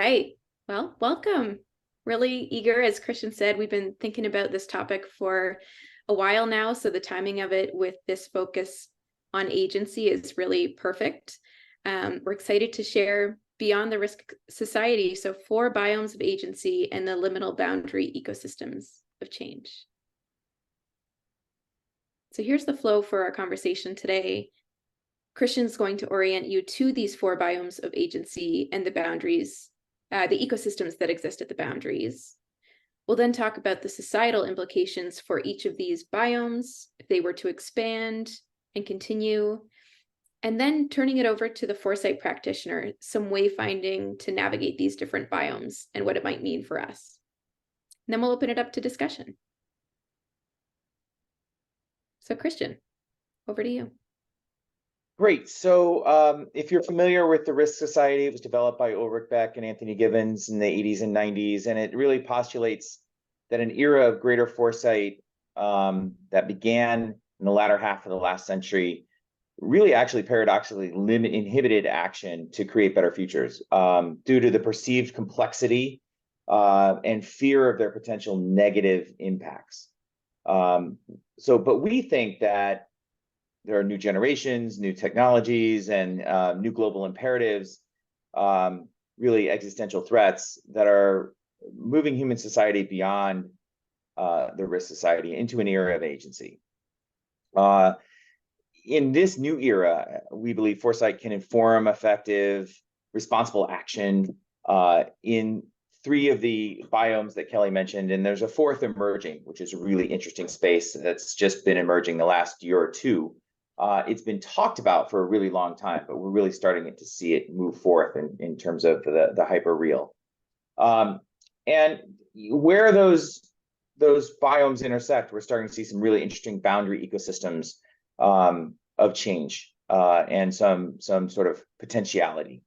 right. Well, welcome. Really eager, as Christian said, we've been thinking about this topic for a while now, so the timing of it with this focus on agency is really perfect. We're excited to share Beyond the Risk Society, so 4 biomes of agency and the liminal boundary ecosystems of change. So here's the flow for our conversation today. Christian's going to orient you to these 4 biomes of agency and the boundaries, the ecosystems that exist at the boundaries. We'll then talk about the societal implications for each of these biomes, if they were to expand and continue, and then turning it over to the foresight practitioner, some wayfinding to navigate these different biomes and what it might mean for us. And then we'll open it up to discussion. So Christian, over to you. Great. So if you're familiar with the Risk Society, it was developed by Ulrich Beck and Anthony Gibbons in the 80s and 90s, and it really postulates that an era of greater foresight that began in the latter half of the last century really actually paradoxically inhibited action to create better futures due to the perceived complexity and fear of their potential negative impacts. But we think that there are new generations, new technologies, and new global imperatives, really existential threats that are moving human society beyond the risk society into an era of agency. In this new era, we believe foresight can inform effective, responsible action in 3 of the biomes that Kelly mentioned, and there's a 4th emerging, which is a really interesting space that's just been emerging the last year or 2. It's been talked about for a really long time, but we're really starting to see it move forth in terms of the hyper real. And where those biomes intersect, we're starting to see some really interesting boundary ecosystems of change and some sort of potentiality.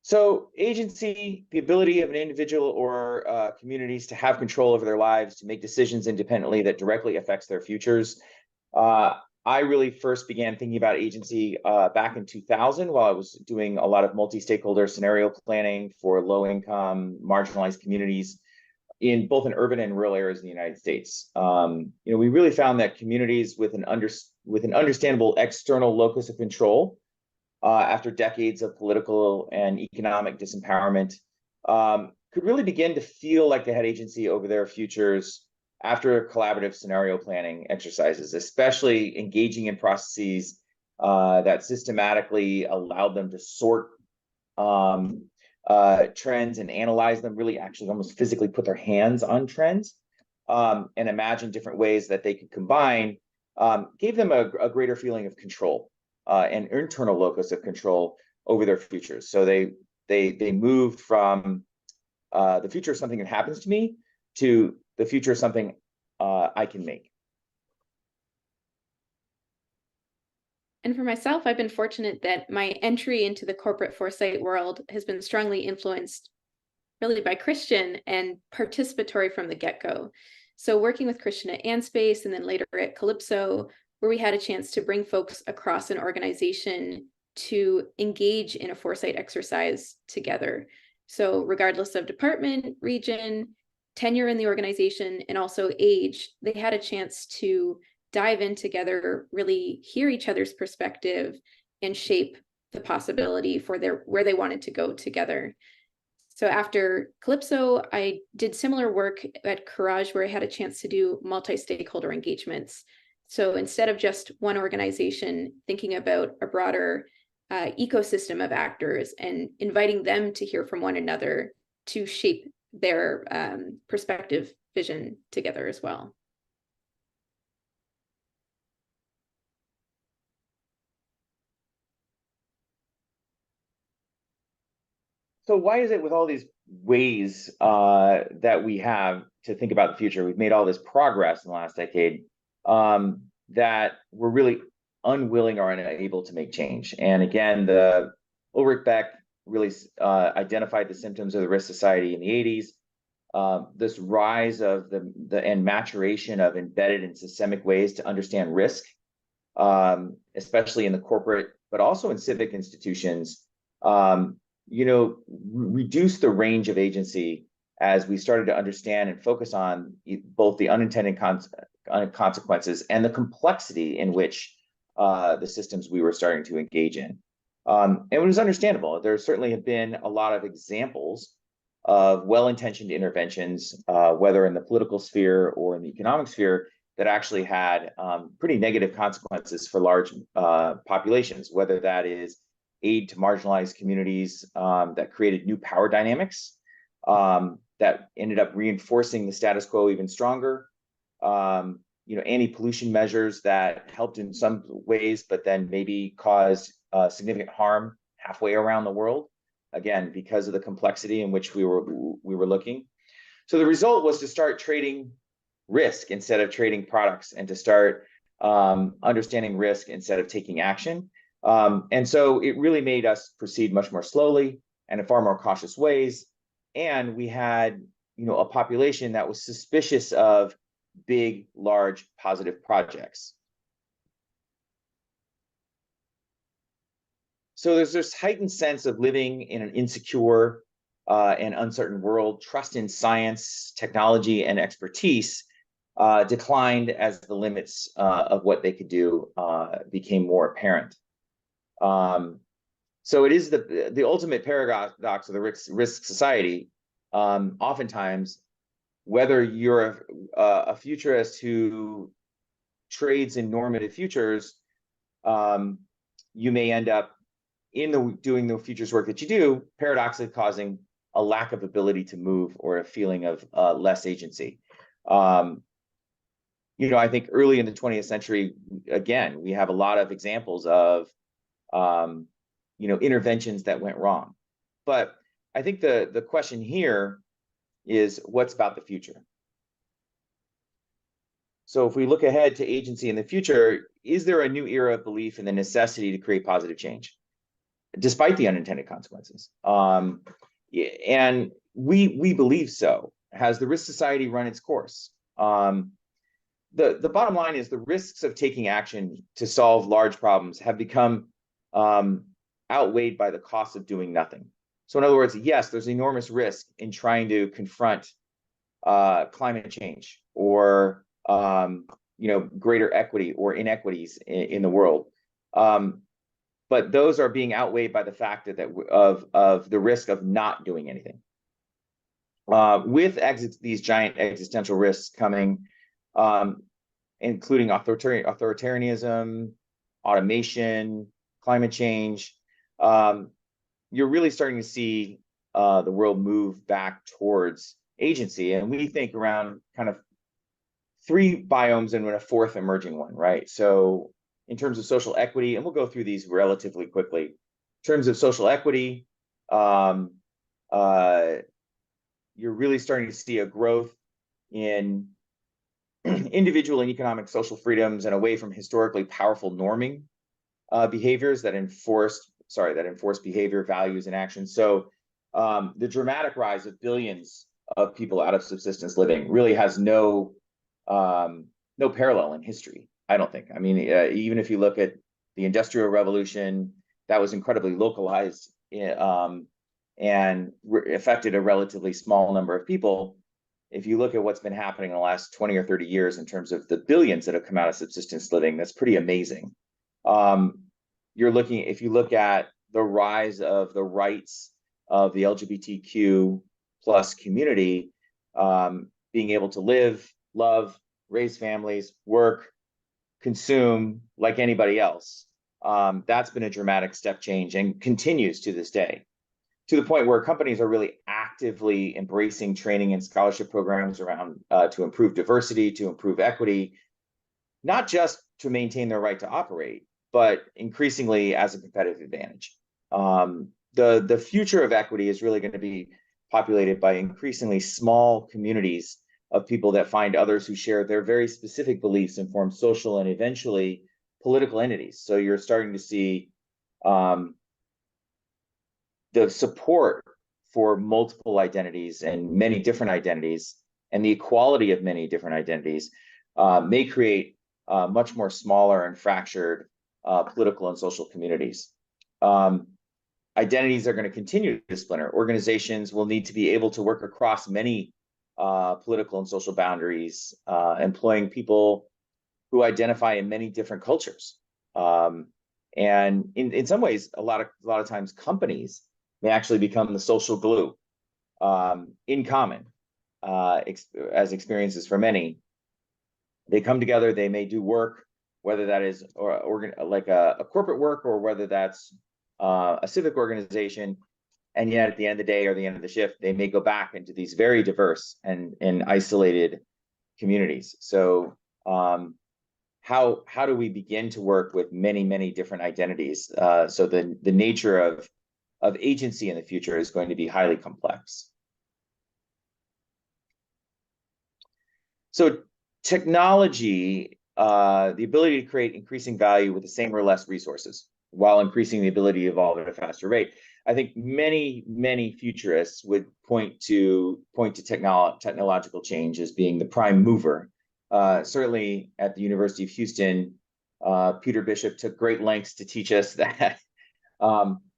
So agency, the ability of an individual or communities to have control over their lives, to make decisions independently that directly affects their futures. I really first began thinking about agency back in 2000 while I was doing a lot of multi-stakeholder scenario planning for low-income, marginalized communities in both in urban and rural areas in the United States. We really found that communities with an understandable external locus of control after decades of political and economic disempowerment, could really begin to feel like they had agency over their futures after collaborative scenario planning exercises, especially engaging in processes that systematically allowed them to sort trends and analyze them, really actually almost physically put their hands on trends and imagine different ways that they could combine, gave them a greater feeling of control. An internal locus of control over their futures. So they moved from the future of something that happens to me to the future of something I can make. And for myself, I've been fortunate that my entry into the corporate foresight world has been strongly influenced really by Christian and participatory from the get-go. So working with Christian at Anspace and then later at Calypso, where we had a chance to bring folks across an organization to engage in a foresight exercise together. So regardless of department, region, tenure in the organization, and also age, they had a chance to dive in together, really hear each other's perspective, and shape the possibility for where they wanted to go together. So after Calypso, I did similar work at Courage, where I had a chance to do multi-stakeholder engagements. So instead of just one organization thinking about a broader ecosystem of actors and inviting them to hear from one another to shape their perspective vision together as well. So why is it with all these ways that we have to think about the future, we've made all this progress in the last decade, that we're really unwilling or unable to make change? And again, the Ulrich Beck really identified the symptoms of the risk society in the 80s. This rise of and maturation of embedded and systemic ways to understand risk, especially in the corporate but also in civic institutions, reduce the range of agency as we started to understand and focus on both the unintended consequences and the complexity in which the systems we were starting to engage in. And it was understandable. There certainly have been a lot of examples of well-intentioned interventions, whether in the political sphere or in the economic sphere, that actually had pretty negative consequences for large populations, whether that is aid to marginalized communities that created new power dynamics that ended up reinforcing the status quo even stronger, anti-pollution measures that helped in some ways, but then maybe caused significant harm halfway around the world, again, because of the complexity in which we were looking. So the result was to start trading risk instead of trading products, and to start understanding risk instead of taking action. And so it really made us proceed much more slowly and in far more cautious ways. And we had, a population that was suspicious of big, large, positive projects. So there's this heightened sense of living in an insecure and uncertain world. Trust in science, technology, and expertise declined as the limits of what they could do became more apparent. So it is the ultimate paradox of the risk society. Oftentimes, whether you're a futurist who trades in normative futures, you may end up doing the futures work that you do, paradoxically causing a lack of ability to move or a feeling of less agency. I think early in the 20th century, again, we have a lot of examples of, interventions that went wrong. But I think the question here is, what's about the future? So if we look ahead to agency in the future, is there a new era of belief in the necessity to create positive change, despite the unintended consequences? And we believe so. Has the risk society run its course? The bottom line is the risks of taking action to solve large problems have become outweighed by the cost of doing nothing. So in other words, yes, there's enormous risk in trying to confront climate change or greater equity or inequities in the world. But those are being outweighed by the fact of the risk of not doing anything. With these giant existential risks coming, including authoritarianism, automation, climate change, you're really starting to see the world move back towards agency. And we think around kind of 3 biomes and a 4th emerging one, right? So in terms of social equity, and we'll go through these relatively quickly. In terms of social equity, you're really starting to see a growth in individual and economic social freedoms and away from historically powerful norming behaviors that enforce behavior, values, and actions. So the dramatic rise of billions of people out of subsistence living really has no parallel in history, I don't think. I mean, even if you look at the Industrial Revolution, that was incredibly localized and affected a relatively small number of people. If you look at what's been happening in the last 20 or 30 years in terms of the billions that have come out of subsistence living, that's pretty amazing. If you look at the rise of the rights of the LGBTQ plus community, being able to live, love, raise families, work, consume like anybody else, that's been a dramatic step change and continues to this day, to the point where companies are really actively embracing training and scholarship programs around to improve diversity, to improve equity, not just to maintain their right to operate, but increasingly as a competitive advantage. The future of equity is really going to be populated by increasingly small communities of people that find others who share their very specific beliefs and form social and eventually political entities. So you're starting to see the support for multiple identities and many different identities, and the equality of many different identities may create much more smaller and fractured political and social communities. Identities are going to continue to splinter. Organizations will need to be able to work across many political and social boundaries, employing people who identify in many different cultures. And in some ways, a lot of times companies may actually become the social glue in common, as experiences for many. They come together, they may do work, whether that is like a corporate work or whether that's a civic organization. And yet at the end of the day or the end of the shift, they may go back into these very diverse and isolated communities. So how do we begin to work with many different identities? So the nature of agency in the future is going to be highly complex. So technology, the ability to create increasing value with the same or less resources, while increasing the ability to evolve at a faster rate. I think many futurists would point to technological change as being the prime mover. Certainly at the University of Houston, Peter Bishop took great lengths to teach us that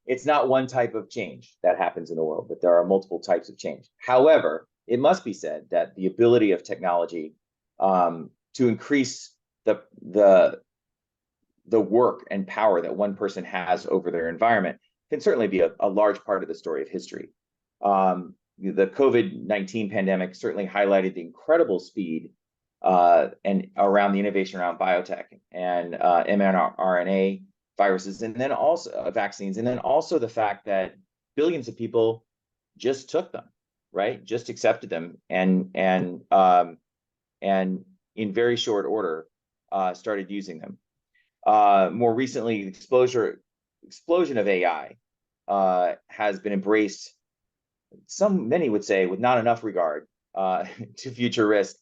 it's not one type of change that happens in the world, but there are multiple types of change. However, it must be said that the ability of technology to increase the work and power that one person has over their environment can certainly be a large part of the story of history. The COVID-19 pandemic certainly highlighted the incredible speed and around the innovation around biotech and mRNA viruses, and then also vaccines, and then also the fact that billions of people just took them, right? Just accepted them, and in very short order started using them. More recently, the explosion of AI has been embraced, many would say, with not enough regard to future risk.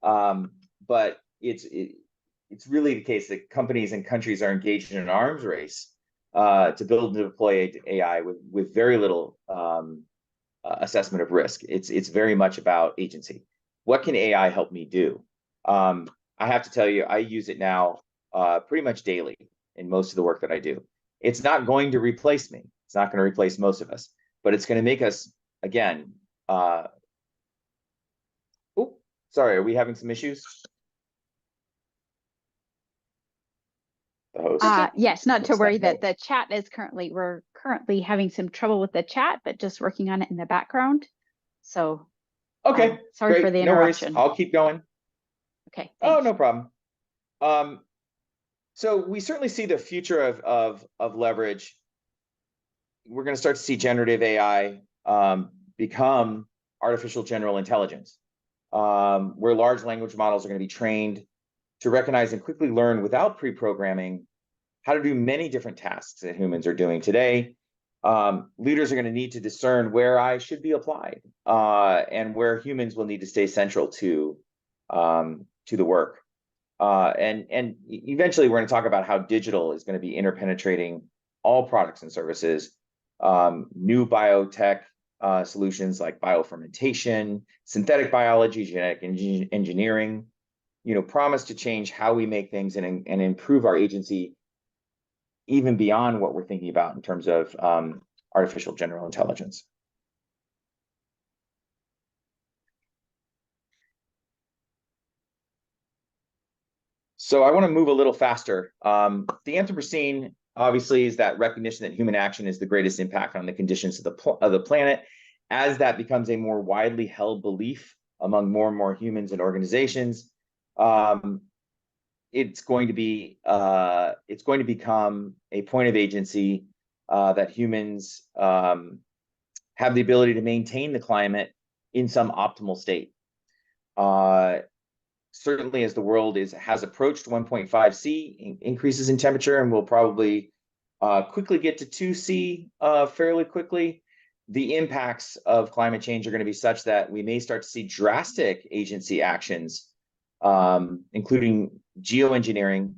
But it's really the case that companies and countries are engaged in an arms race to build and deploy AI with very little assessment of risk. It's very much about agency. What can AI help me do? I have to tell you, I use it now pretty much daily in most of the work that I do. It's not going to replace me. It's not going to replace most of us, but it's going to make us, again, sorry, are we having some issues? The host. Yes, not to worry that the chat is we're currently having some trouble with the chat, but just working on it in the background. So okay, sorry great. for the No interruption. worries. I'll keep going. Okay. Thanks. Oh, no problem. So we certainly see the future of leverage. We're going to start to see generative AI become artificial general intelligence, where large language models are going to be trained to recognize and quickly learn without pre-programming how to do many different tasks that humans are doing today. Leaders are going to need to discern where AI should be applied and where humans will need to stay central to the work. And eventually we're going to talk about how digital is going to be interpenetrating all products and services. New biotech solutions like biofermentation, synthetic biology, genetic engineering, promise to change how we make things and improve our agency even beyond what we're thinking about in terms of artificial general intelligence. So I want to move a little faster. The Anthropocene obviously is that recognition that human action is the greatest impact on the conditions of the planet. As that becomes a more widely held belief among more and more humans and organizations, it's going to become a point of agency that humans have the ability to maintain the climate in some optimal state. Certainly, as the world has approached 1.5 C increases in temperature, and will probably quickly get to 2 C fairly quickly, the impacts of climate change are going to be such that we may start to see drastic agency actions, including geoengineering,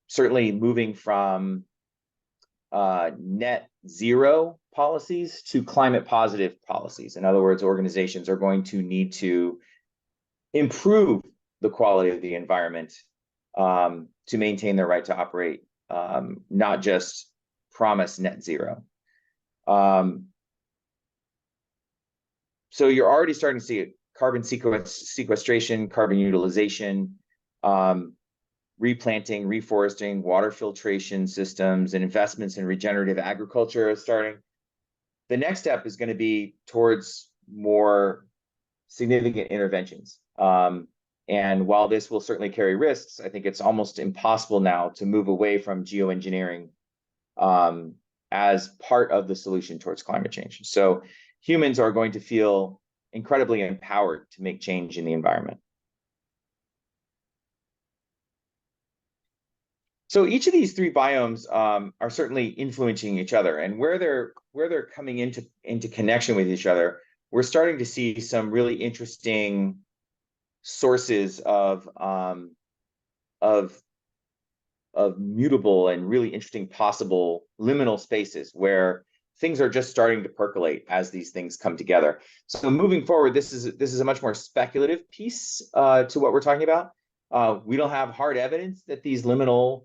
certainly moving from net zero policies to climate positive policies. In other words, organizations are going to need to improve the quality of the environment to to maintain their right to operate, not just promise net zero. So you're already starting to see carbon sequestration, carbon utilization, replanting, reforesting, water filtration systems, and investments in regenerative agriculture are starting. The next step is going to be towards more significant interventions. And while this will certainly carry risks, I think it's almost impossible now to move away from geoengineering as part of the solution towards climate change. So humans are going to feel incredibly empowered to make change in the environment. So each of these three biomes are certainly influencing each other, and where they're coming into connection with each other, we're starting to see some really interesting sources of mutable and really interesting possible liminal spaces where things are just starting to percolate as these things come together. So moving forward, this is a much more speculative piece to what we're talking about. We don't have hard evidence that these liminal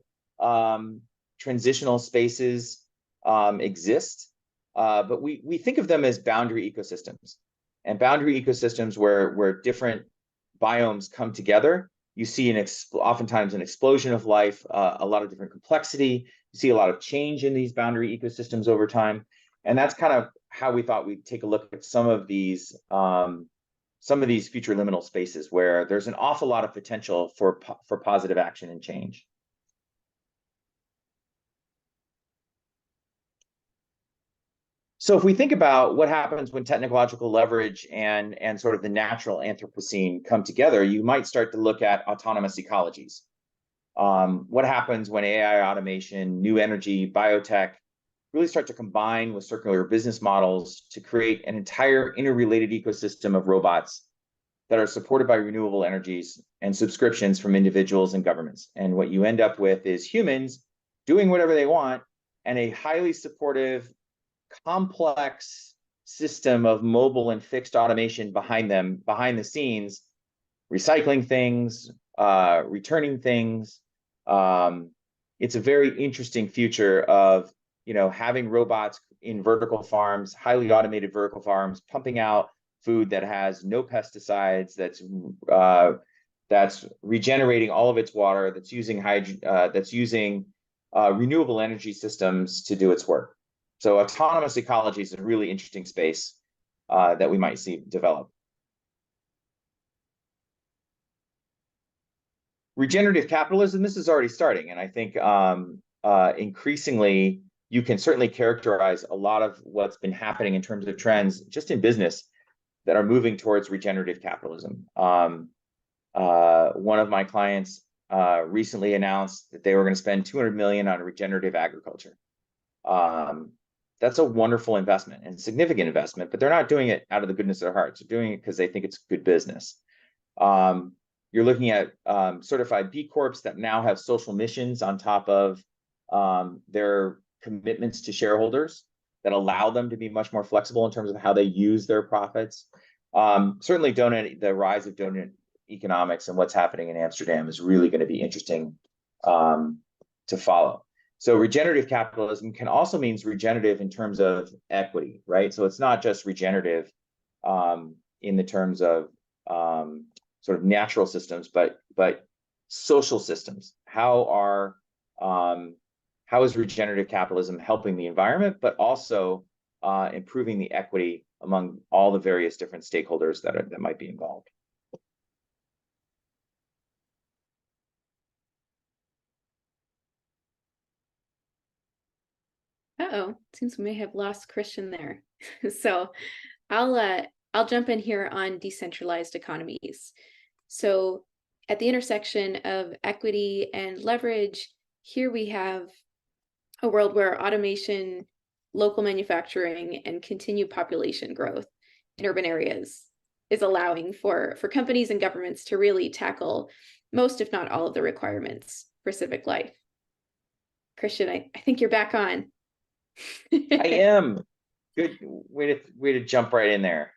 transitional spaces exist, but we think of them as boundary ecosystems. And boundary ecosystems where different biomes come together, you see oftentimes an explosion of life, a lot of different complexity. You see a lot of change in these boundary ecosystems over time, and that's kind of how we thought we'd take a look at some of these future liminal spaces where there's an awful lot of potential for positive action and change. So if we think about what happens when technological leverage and sort of the natural Anthropocene come together, you might start to look at autonomous ecologies. What happens when AI automation, new energy, biotech really start to combine with circular business models to create an entire interrelated ecosystem of robots that are supported by renewable energies and subscriptions from individuals and governments. And what you end up with is humans doing whatever they want and a highly supportive, complex system of mobile and fixed automation behind the scenes, recycling things, returning things. It's a very interesting future of having robots in vertical farms, highly automated vertical farms, pumping out food that has no pesticides, that's regenerating all of its water, that's using renewable energy systems to do its work. So autonomous ecology is a really interesting space that we might see develop. Regenerative capitalism, this is already starting, and I think increasingly you can certainly characterize a lot of what's been happening in terms of trends just in business that are moving towards regenerative capitalism. One of my clients recently announced that they were going to spend $200 million on regenerative agriculture. That's a wonderful investment and significant investment, but they're not doing it out of the goodness of their hearts. They're doing it because they think it's good business. You're looking at certified B Corps that now have social missions on top of their commitments to shareholders that allow them to be much more flexible in terms of how they use their profits. Certainly the rise of donut economics and what's happening in Amsterdam is really going to be interesting to follow. So regenerative capitalism can also means regenerative in terms of equity, right? So it's not just regenerative in the terms of sort of natural systems, but social systems. How is regenerative capitalism helping the environment, but also improving the equity among all the various different stakeholders that might be involved? Uh-oh, seems we may have lost Christian there. So I'll jump in here on decentralized economies. So at the intersection of equity and leverage, here we have a world where automation, local manufacturing, and continued population growth in urban areas is allowing for companies and governments to really tackle most, if not all, of the requirements for civic life. Christian, I think you're back on. I am. Good way to jump right in there.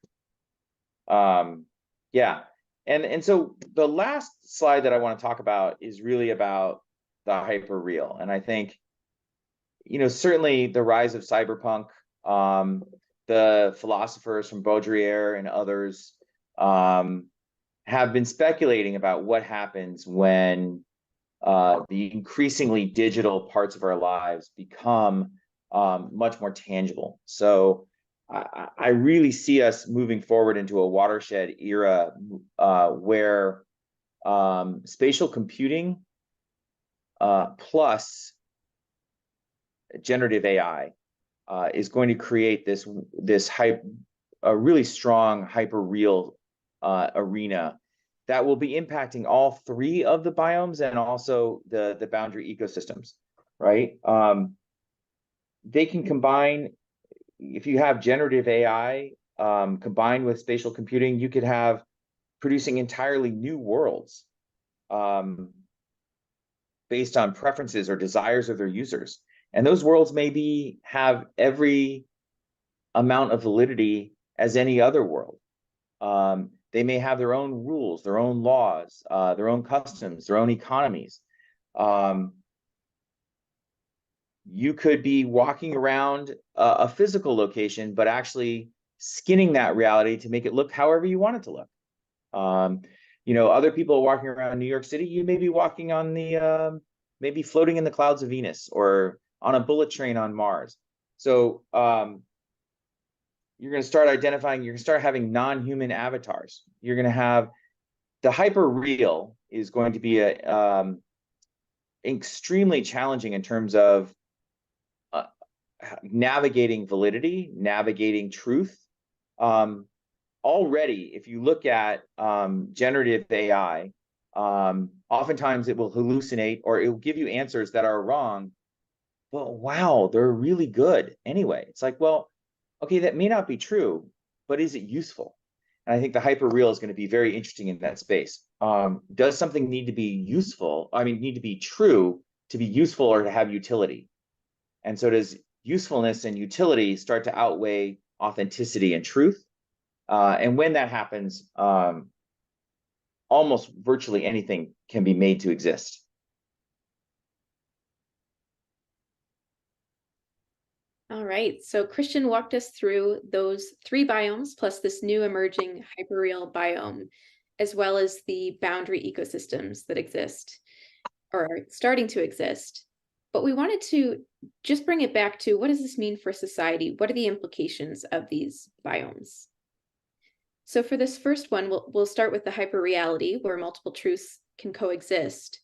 Yeah. And so the last slide that I want to talk about is really about the hyper real. And I think, certainly the rise of cyberpunk, the philosophers from Baudrillard and others have been speculating about what happens when the increasingly digital parts of our lives become much more tangible. So I really see us moving forward into a watershed era where spatial computing plus generative AI is going to create this a really strong hyper real arena that will be impacting all three of the biomes and also the boundary ecosystems, right? They can combine, if you have generative AI combined with spatial computing, you could have producing entirely new worlds based on preferences or desires of their users. And those worlds maybe have every amount of validity as any other world. They may have their own rules, their own laws, their own customs, their own economies. You could be walking around a physical location, but actually skinning that reality to make it look however you want it to look. Other people walking around New York City, you may be walking on the, maybe floating in the clouds of Venus or on a bullet train on Mars. So you're going to start identifying, you're going to start having non-human avatars. You're going to have the hyper real is going to be extremely challenging in terms of navigating validity, navigating truth. Already, if you look at generative AI, oftentimes it will hallucinate or it will give you answers that are wrong, but wow, they're really good anyway. It's like, well, okay, that may not be true, but is it useful? And I think the hyper real is going to be very interesting in that space. Does something need to be useful? I mean, need to be true to be useful or to have utility? And so does usefulness and utility start to outweigh authenticity and truth? And when that happens, almost virtually anything can be made to exist. All right, so Christian walked us through those 3 biomes plus this new emerging hyperreal biome, as well as the boundary ecosystems that exist or are starting to exist. But we wanted to just bring it back to, what does this mean for society? What are the implications of these biomes? So for this first one, we'll start with the hyperreality, where multiple truths can coexist.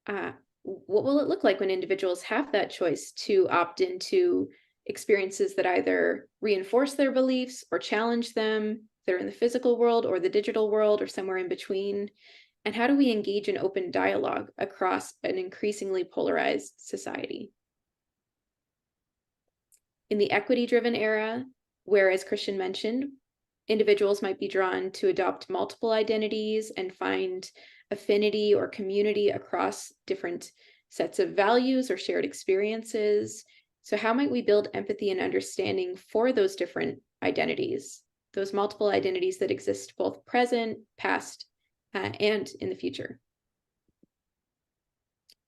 What will it look like when individuals have that choice to opt into experiences that either reinforce their beliefs or challenge them? They're in the physical world or the digital world or somewhere in between. And how do we engage in open dialogue across an increasingly polarized society? In the equity-driven era, where, as Christian mentioned, individuals might be drawn to adopt multiple identities and find affinity or community across different sets of values or shared experiences. So how might we build empathy and understanding for those different identities, those multiple identities that exist both present, past, and in the future?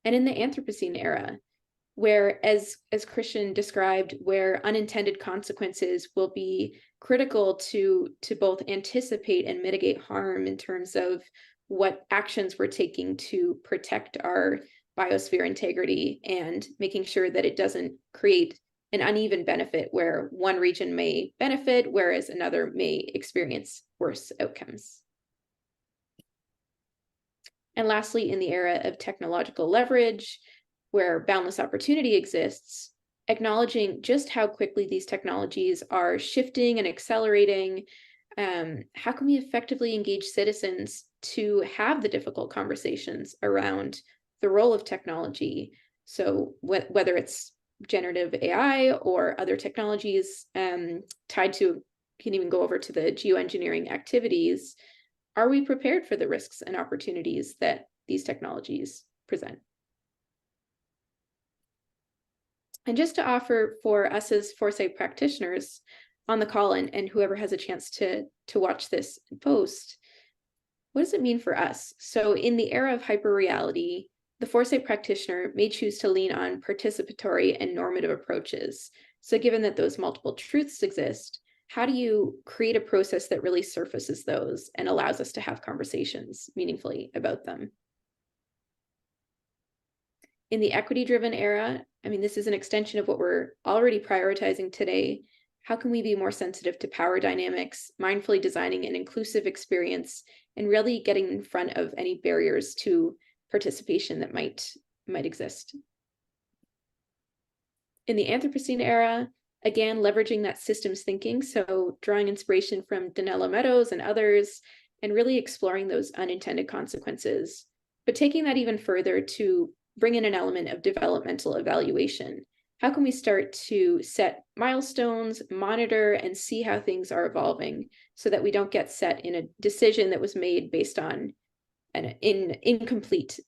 And in the Anthropocene era, where, as Christian described, where unintended consequences will be critical to both anticipate and mitigate harm in terms of what actions we're taking to protect our biosphere integrity and making sure that it doesn't create an uneven benefit where one region may benefit, whereas another may experience worse outcomes. And lastly, in the era of technological leverage, where boundless opportunity exists, acknowledging just how quickly these technologies are shifting and accelerating, how can we effectively engage citizens to have the difficult conversations around the role of technology? So whether it's generative AI or other technologies tied to, can even go over to the geoengineering activities, are we prepared for the risks and opportunities that these technologies present? And just to offer for us as foresight practitioners on the call and whoever has a chance to watch this post, what does it mean for us? So in the era of hyperreality, the foresight practitioner may choose to lean on participatory and normative approaches. So given that those multiple truths exist, how do you create a process that really surfaces those and allows us to have conversations meaningfully about them? In the equity-driven era, I mean, this is an extension of what we're already prioritizing today. How can we be more sensitive to power dynamics, mindfully designing an inclusive experience, and really getting in front of any barriers to participation that might exist? In the Anthropocene era, again, leveraging that systems thinking, so drawing inspiration from Donella Meadows and others, and really exploring those unintended consequences, but taking that even further to bring in an element of developmental evaluation. How can we start to set milestones, monitor, and see how things are evolving so that we don't get set in a decision that was made based on an incomplete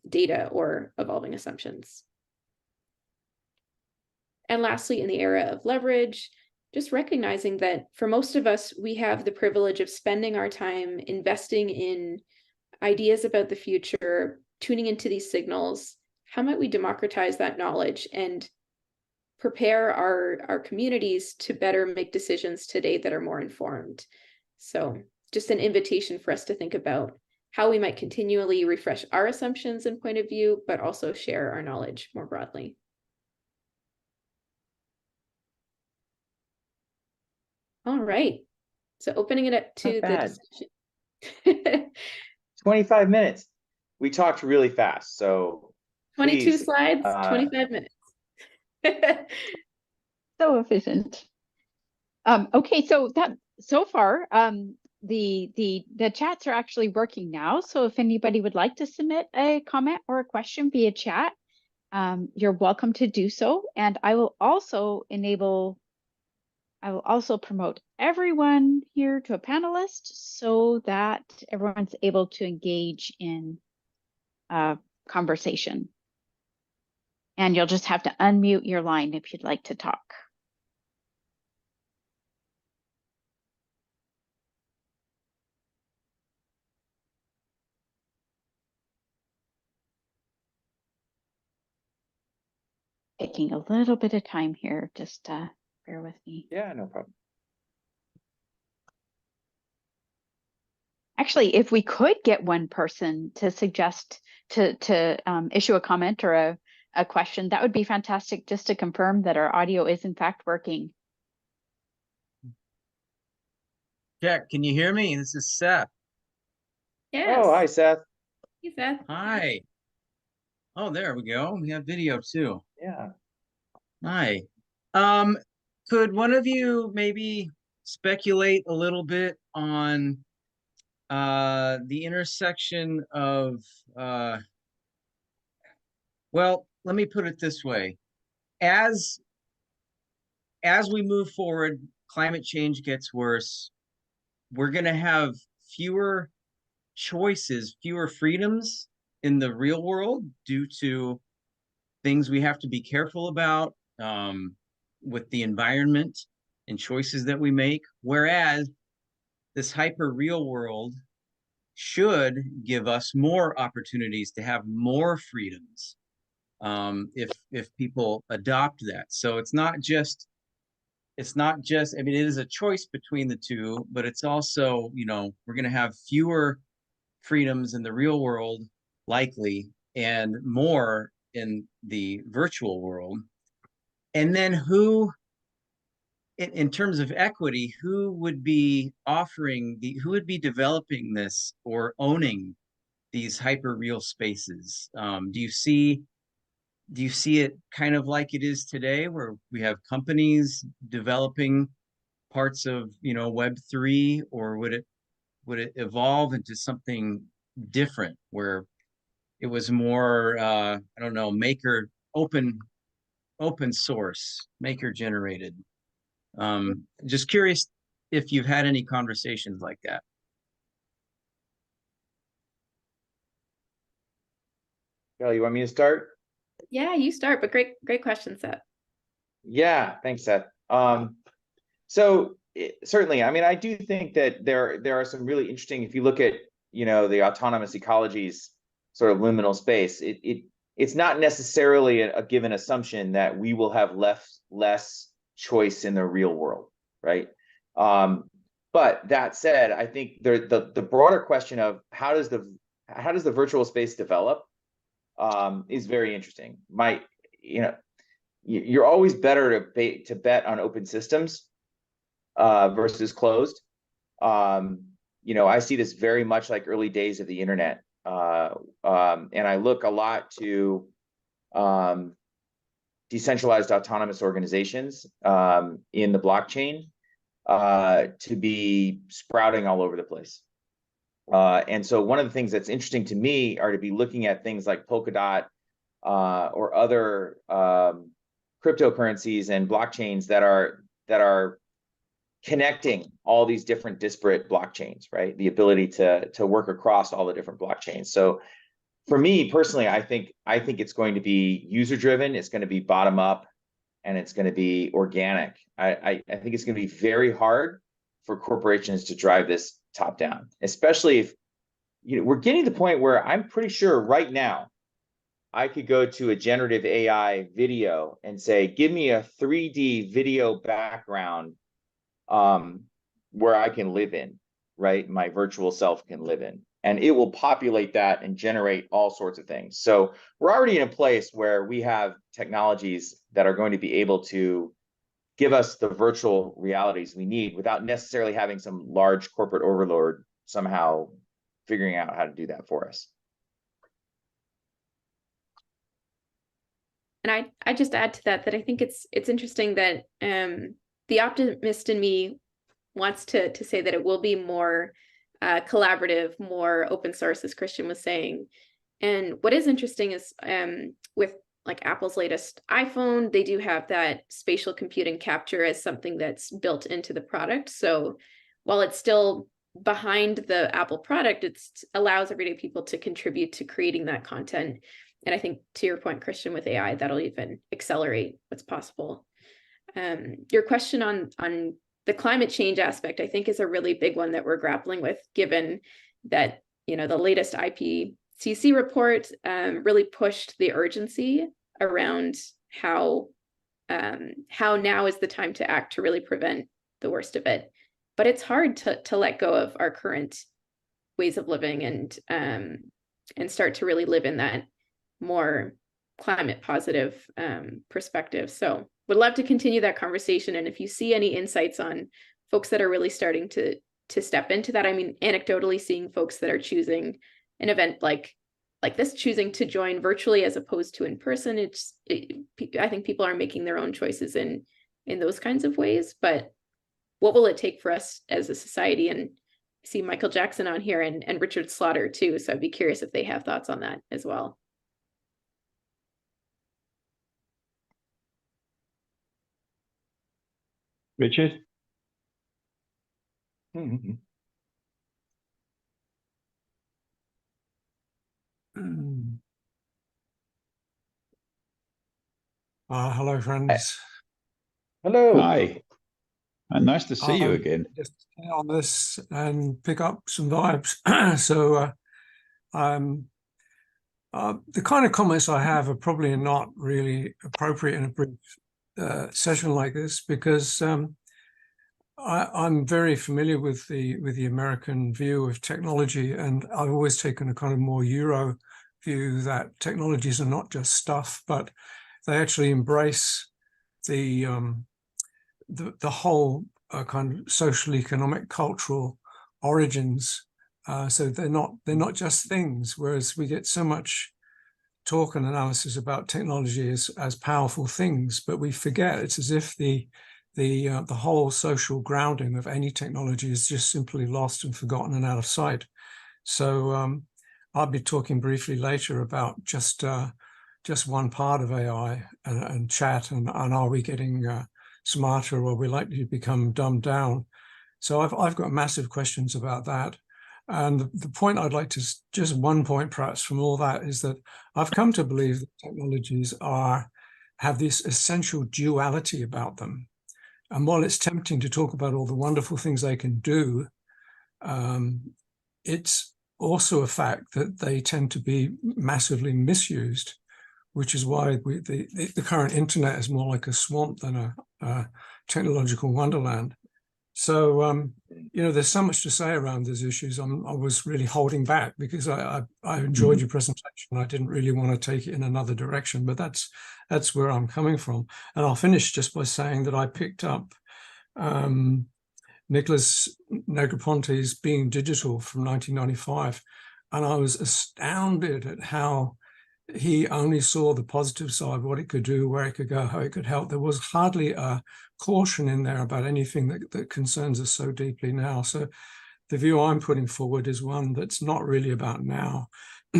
data or evolving assumptions? And lastly, in the era of leverage, just recognizing that for most of us, we have the privilege of spending our time investing in ideas about the future, tuning into these signals. How might we democratize that knowledge and prepare our communities to better make decisions today that are more informed? So just an invitation for us to think about how we might continually refresh our assumptions and point of view, but also share our knowledge more broadly. All right. So opening it up to the discussion. 25 minutes. We talked really fast, so 22 please, slides, 25 minutes. So efficient. Okay, so far, the chats are actually working now. So if anybody would like to submit a comment or a question via chat, you're welcome to do so. And I will also promote everyone here to a panelist so that everyone's able to engage in conversation. And you'll just have to unmute your line if you'd like to talk. Taking a little bit of time here, just bear with me. Yeah, no problem. Actually, if we could get one person to suggest to issue a comment or a question, that would be fantastic, just to confirm that our audio is in fact working. Jack, can you hear me? This is Seth. Yes. Oh, hi, Seth. Hey, Seth. Hi. Oh, there we go. We have video too. Yeah. Hi. Could one of you maybe speculate a little bit on the intersection of well, let me put it this way. As we move forward, climate change gets worse. We're going to have fewer choices, fewer freedoms in the real world due to things we have to be careful about with the environment and choices that we make. Whereas this hyper real world should give us more opportunities to have more freedoms if people adopt that. So it's not just, I mean, it is a choice between the two, but it's also, you know, we're going to have fewer freedoms in the real world, likely, and more in the virtual world. And then who, in terms of equity, who would be who would be developing this or owning these hyper real spaces? Do you see it kind of like it is today, where we have companies developing parts of, you know, Web3, or would it evolve into something different where it was more I don't know, maker open source, maker generated? Just curious if you've had any conversations like that. Kelly, you want me to start? Yeah, you start, but great question, Seth. Yeah, thanks, Seth. Certainly, I mean, I do think that there are some really interesting, if you look at, you know, the autonomous ecologies sort of liminal space, it's not necessarily a given assumption that we will have less choice in the real world, right? But that said, I think the broader question of how does the virtual space develop is very interesting. You're always better to bet on open systems versus closed. I see this very much like early days of the internet, and I look a lot to decentralized autonomous organizations in the blockchain to be sprouting all over the place. And so one of the things that's interesting to me are to be looking at things like Polkadot or other cryptocurrencies and blockchains that are connecting all these different disparate blockchains, right? The ability to work across all the different blockchains. So for me personally, I think it's going to be user driven, it's going to be bottom up, and it's going to be organic. I think it's going to be very hard for corporations to drive this top down, especially if we're getting to the point where I'm pretty sure right now I could go to a generative AI video and say, give me a 3D video background where I can live in, right? My virtual self can live in, and it will populate that and generate all sorts of things. So we're already in a place where we have technologies that are going to be able to give us the virtual realities we need without necessarily having some large corporate overlord somehow figuring out how to do that for us. And I just add to that I think it's interesting that the optimist in me wants to say that it will be more collaborative, more open source, as Christian was saying. And what is interesting is with like Apple's latest iPhone, they do have that spatial computing capture as something that's built into the product. So while it's still behind the Apple product, it allows everyday people to contribute to creating that content. And I think to your point, Christian, with AI, that'll even accelerate what's possible. Your question on the climate change aspect, I think, is a really big one that we're grappling with, given that, the latest IPCC report really pushed the urgency around how now is the time to act to really prevent the worst of it. But it's hard to let go of our current ways of living and start to really live in that more climate positive perspective. So would love to continue that conversation. And if you see any insights on folks that are really starting to step into that, I mean, anecdotally seeing folks that are choosing an event like this, choosing to join virtually as opposed to in person, I think people are making their own choices in those kinds of ways. But what will it take for us as a society? And I see Michael Jackson on here and Richard Slaughter too. So I'd be curious if they have thoughts on that as well. Richard? Hello, friends. Hello. Hi. Nice to see you again. Just stay on this and pick up some vibes. So the kind of comments I have are probably not really appropriate in a brief session like this, because I'm very familiar with the American view of technology, and I've always taken a kind of more Euro view that technologies are not just stuff, but they actually embrace the whole kind of social, economic, cultural origins. So they're not just things. Whereas we get so much talk and analysis about technology as powerful things, but we forget it's as if the whole social grounding of any technology is just simply lost and forgotten and out of sight. So I'll be talking briefly later about just one part of AI and chat, and are we getting smarter, or are we likely to become dumbed down? So I've got massive questions about that. And the point I'd like to, just one point perhaps from all that, is that I've come to believe that technologies have this essential duality about them. And while it's tempting to talk about all the wonderful things they can do, it's also a fact that they tend to be massively misused, which is why the current internet is more like a swamp than a technological wonderland. So, you know, there's so much to say around these issues. I was really holding back because I enjoyed your presentation. I didn't really want to take it in another direction, but that's where I'm coming from. And I'll finish just by saying that I picked up Nicholas Negroponte's Being Digital from 1995, and I was astounded at how he only saw the positive side, what it could do, where it could go, how it could help. There was hardly a caution in there about anything that concerns us so deeply now. So the view I'm putting forward is one that's not really about now,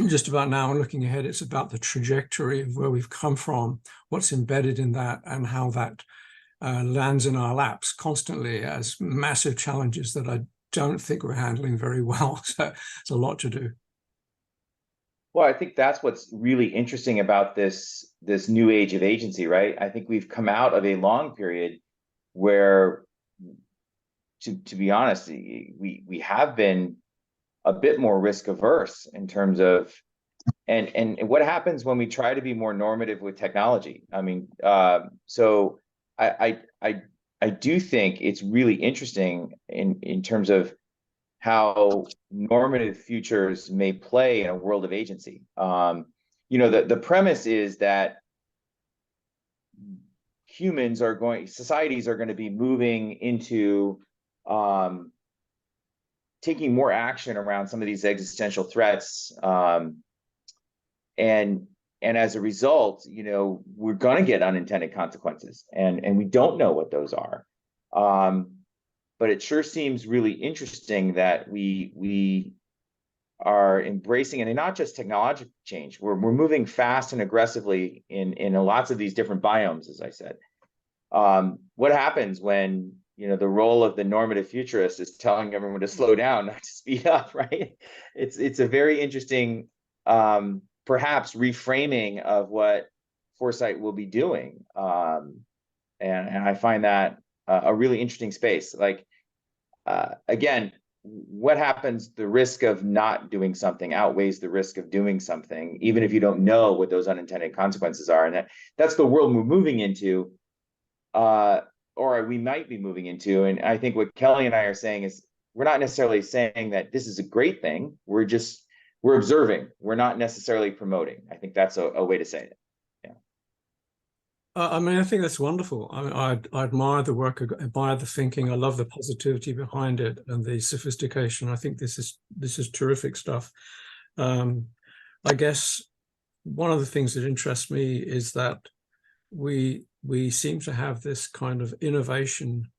just about now and looking ahead. It's about the trajectory of where we've come from, what's embedded in that, and how that lands in our laps constantly as massive challenges that I don't think we're handling very well. So it's a lot to do. Well, I think that's what's really interesting about this new age of agency, right? I think we've come out of a long period where, to be honest, we have been a bit more risk averse in terms of, and what happens when we try to be more normative with technology. I mean, so I do think it's really interesting in terms of how normative futures may play in a world of agency. You know, the premise is that societies are going to be moving into taking more action around some of these existential threats. And as a result, you know, we're going to get unintended consequences, and we don't know what those are. But it sure seems really interesting that we are embracing, and not just technological change. We're moving fast and aggressively in lots of these different biomes, as I said. What happens when, you know, the role of the normative futurist is telling everyone to slow down, not to speed up, right? It's a very interesting, perhaps reframing of what foresight will be doing, and I find that a really interesting space. Like, again, what happens? The risk of not doing something outweighs the risk of doing something, even if you don't know what those unintended consequences are. And that's the world we're moving into, or we might be moving into. And I think what Kelly and I are saying is, we're not necessarily saying that this is a great thing. We're observing. We're not necessarily promoting. I think that's a way to say it. I mean, I think that's wonderful. I mean, I admire the work, I admire the thinking. I love the positivity behind it and the sophistication. I think this is terrific stuff. I guess one of the things that interests me is that we seem to have this kind of innovation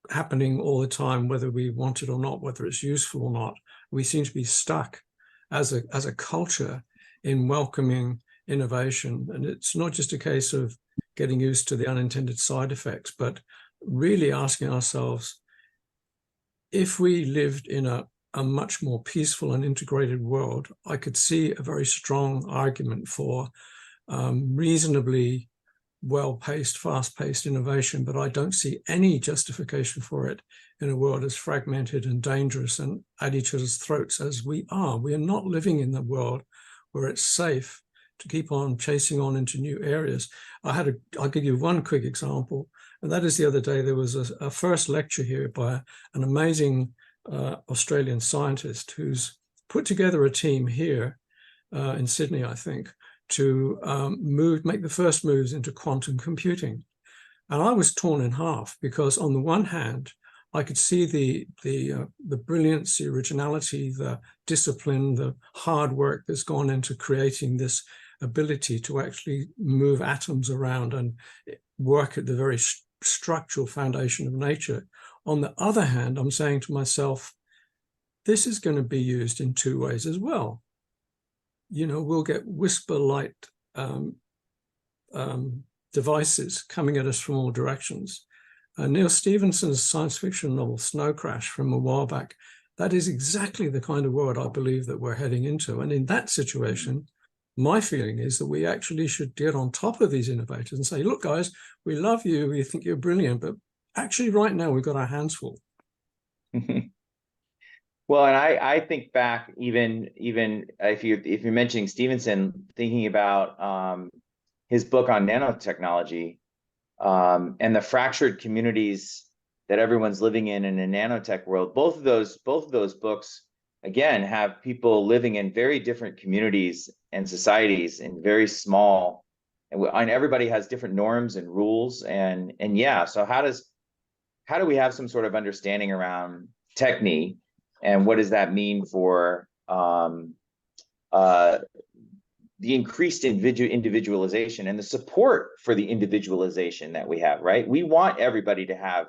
happening all the time, whether we want it or not, whether it's useful or not. We seem to be stuck as a culture in welcoming innovation. And it's not just a case of getting used to the unintended side effects, but really asking ourselves, if we lived in a much more peaceful and integrated world, I could see a very strong argument for reasonably well-paced, fast-paced innovation, but I don't see any justification for it in a world as fragmented and dangerous and at each other's throats as we are. We are not living in the world where it's safe to keep on chasing on into new areas. I'll give you one quick example, and that is the other day there was a first lecture here by an amazing Australian scientist who's put together a team here in Sydney, I think, to make the first moves into quantum computing. And I was torn in half, because on the one hand, I could see the brilliance, the originality, the discipline, the hard work that's gone into creating this ability to actually move atoms around and work at the very structural foundation of nature. On the other hand, I'm saying to myself, this is going to be used in two ways as well. You know, we'll get whisper light devices coming at us from all directions. Neil Stephenson's science fiction novel, Snow Crash, from a while back, that is exactly the kind of world I believe that we're heading into. And in that situation, my feeling is that we actually should get on top of these innovators and say, look, guys, we love you, we think you're brilliant, but actually right now we've got our hands full. Well, and I think back even if you're mentioning Stevenson, thinking about his book on nanotechnology, and the fractured communities that everyone's living in a nanotech world. Both of those books again have people living in very different communities and societies in very small, and everybody has different norms and rules, and yeah. So how do we have some sort of understanding around techne, and what does that mean for the increased individualization and the support for the individualization that we have, right? We want everybody to have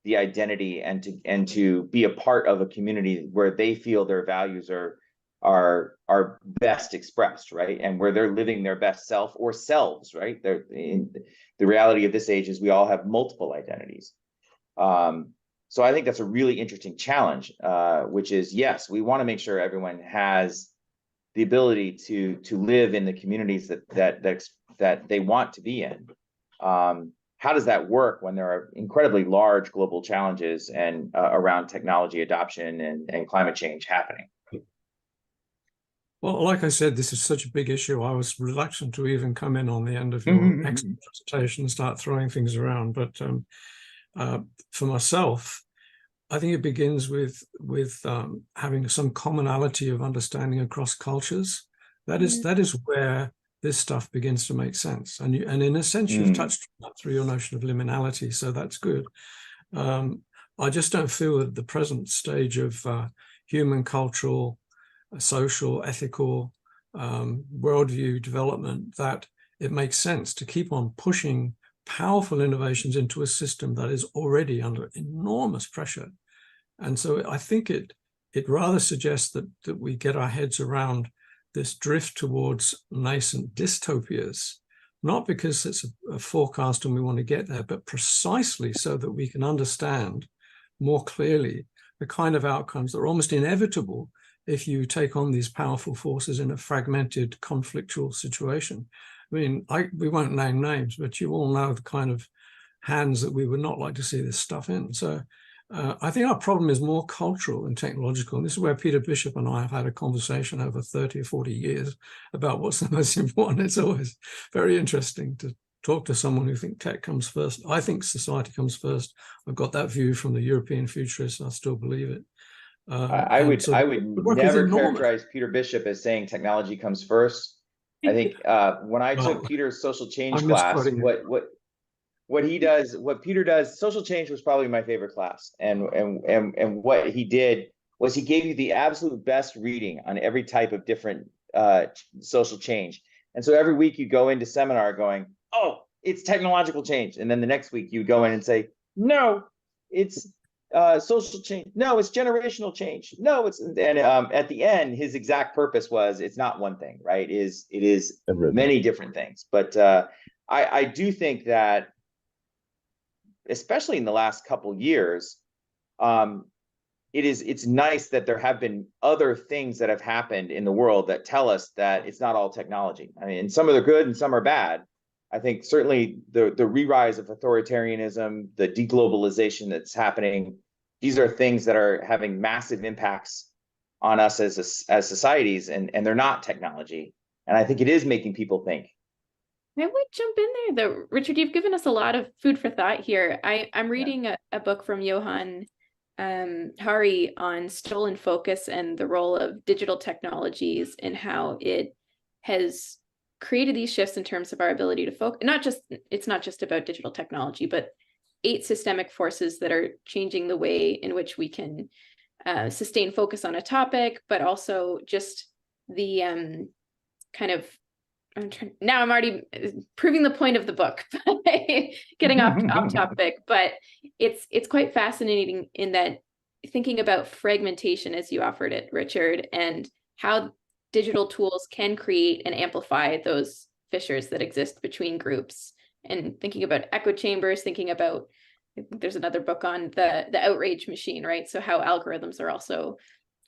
the identity and to be a part of a community where they feel their values are best expressed, right? And where they're living their best self or selves, right? The reality of this age is we all have multiple identities. So I think that's a really interesting challenge, which is, yes, we want to make sure everyone has the ability to live in the communities that they want to be in. How does that work when there are incredibly large global challenges and around technology adoption and climate change happening? Well, like I said, this is such a big issue. I was reluctant to even come in on the end of your excellent presentation and start throwing things around. But for myself, I think it begins with having some commonality of understanding across cultures. That is where this stuff begins to make sense. And in a sense, you've touched on that through your notion of liminality, so that's good. I just don't feel at the present stage of human cultural, social, ethical worldview development that it makes sense to keep on pushing powerful innovations into a system that is already under enormous pressure. And so I think it rather suggests that we get our heads around this drift towards nascent dystopias, not because it's a forecast and we want to get there, but precisely so that we can understand more clearly the kind of outcomes that are almost inevitable if you take on these powerful forces in a fragmented, conflictual situation. I mean, we won't name names, but you all know the kind of hands that we would not like to see this stuff in. So I think our problem is more cultural and technological. And this is where Peter Bishop and I have had a conversation over 30 or 40 years about what's the most important. It's always very interesting to talk to someone who thinks tech comes first. I think society comes first. I've got that view from the European futurists. I still believe it. I would never characterize Peter Bishop as saying technology comes first. I think when I took Peter's social change class, what Peter does, social change was probably my favorite class. And what he did was he gave you the absolute best reading on every type of different social change. And so every week you go into seminar going, oh, it's technological change. And then the next week you go in and say, no, it's social change. No, it's generational change. No, it's, and at the end, his exact purpose was, it's not one thing, right? It is many different things. But I do think that, especially in the last couple years, it's nice that there have been other things that have happened in the world that tell us that it's not all technology. I mean, some of them are good and some are bad. I think certainly the re-rise of authoritarianism, the deglobalization that's happening, these are things that are having massive impacts on us as societies, and they're not technology. And I think it is making people think. I would jump in there though. Richard, you've given us a lot of food for thought here. I'm reading a book from Johan Hari on stolen focus and the role of digital technologies and how it has created these shifts in terms of our ability to focus. It's not just about digital technology, but 8 systemic forces that are changing the way in which we can sustain focus on a topic, but also just the kind of, I'm already proving the point of the book by getting off topic, but it's quite fascinating in that thinking about fragmentation as you offered it, Richard, and how digital tools can create and amplify those fissures that exist between groups, and thinking about echo chambers, thinking about, there's another book on the outrage machine, right? So how algorithms are also